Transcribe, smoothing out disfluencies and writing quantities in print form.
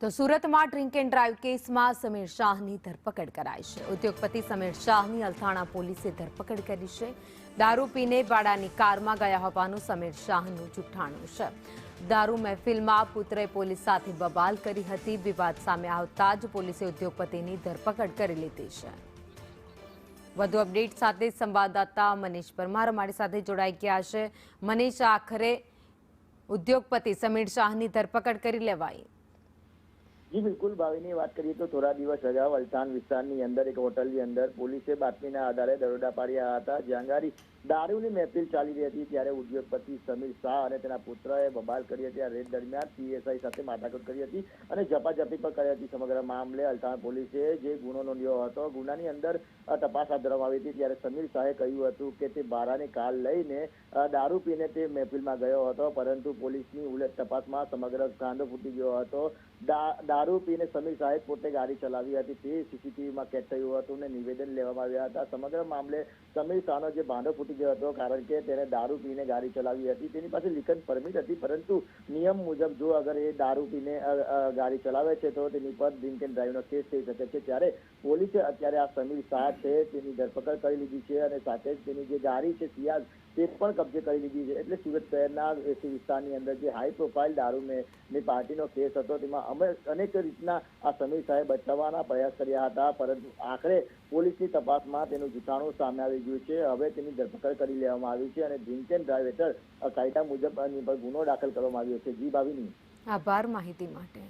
તો સુરતમાં drink and drive કેસમાં સમીર શાહની ધરપકડ કરાઈ છે। ઉદ્યોગપતિ સમીર શાહની અલથાણા પોલીસે ધરપકડ કરી છે। દારૂ પીને ભાડાની કારમાં ગયા હોવાનું સમીર શાહનું જુઠ્ઠાણું છે। દારૂ મહેફિલમાં પુત્રએ પોલીસ સાથે બબાલ કરી હતી। વિવાદ સામે આવતા જ પોલીસે ઉદ્યોગપતિની ધરપકડ કરી લીધી છે। વધુ અપડેટ સાથે સંવાદદાતા મનીષ પરમાર અમારી સાથે જોડાઈ ગયા છે। મનીષ, આખરે ઉદ્યોગપતિ સમીર શાહની ધરપકડ કરી લેવાઈ। જી બિલકુલ, ભાવિની વાત કરીએ તો થોડા દિવસ અગાઉ અલથાણ વિસ્તારની અંદર એક હોટલની અંદર પોલીસે બાતમીના આધારે દરોડા પાડ્યા હતા। જ્યાં ગાડી દારૂની મહેફિલ ચાલી રહી હતી ત્યારે ઉદ્યોગપતિ સમીર શાહ અને તેના પુત્રએ બબાલ કરી હતી। આ રેડ દરમિયાન પીએસઆઈ સાથે માથાકૂટ કરી હતી અને ઝપાઝપી પણ કરી હતી। સમગ્ર મામલે અલથાણ પોલીસે જે ગુનો નોંધ્યો હતો, ગુનાની અંદર તપાસ હાથ ધરવામાં આવી હતી। ત્યારે સમીર શાહે કહ્યું હતું કે તે ભાડાની કાર લઈને દારૂ પીને તે મહેફિલમાં ગયો હતો, પરંતુ પોલીસની ઉલટ તપાસમાં સમગ્ર કાંડો ફૂટી ગયો હતો। દારૂ પીને સમીર શાહે પોતે ગાડી ચલાવી હતી તે સીસીટીવીમાં કેદ થયું હતું અને નિવેદન લેવામાં આવ્યા હતા। સમગ્ર મામલે સમીર શાહનો જે ભાંડો ફૂટી ગયો હતો, કારણ કે તેને દારૂ પીને ગાડી ચલાવી હતી। તેની પાસે લીકન પરમિટ હતી, પરંતુ નિયમ મુજબ જો અગર એ દારૂ પીને ગાડી ચલાવે છે તો તેની પર ડ્રિંક એન્ડ ડ્રાઈવનો કેસ થઈ શકે છે। ત્યારે પોલીસે અત્યારે આ સમીર શાહ છે તેની ધરપકડ કરી લીધી છે અને સાથે જ તેની જે ગાડી છે સિયાઝ તે પણ કબજે કરી લીધી છે। એટલે સુરત શહેરના એસી વિસ્તારની અંદર જે હાઈ પ્રોફાઇલ દારૂની પાર્ટીનો કેસ હતો તેમાં અનેક રીતના આ સમીર શાહે બચાવવાના પ્રયાસ કર્યા હતા, પરંતુ આખરે પોલીસની તપાસમાં તેનું જુઠ્ઠાણું સામે આવી ગયું છે। હવે તેની ધરપકડ કરી લેવામાં આવી છે અને ડ્રિંક એન્ડ ડ્રાઈવ હેઠળ કાયદા મુજબ ગુનો દાખલ કરવામાં આવ્યો છે। જી ભાવિની, આભાર માહિતી માટે।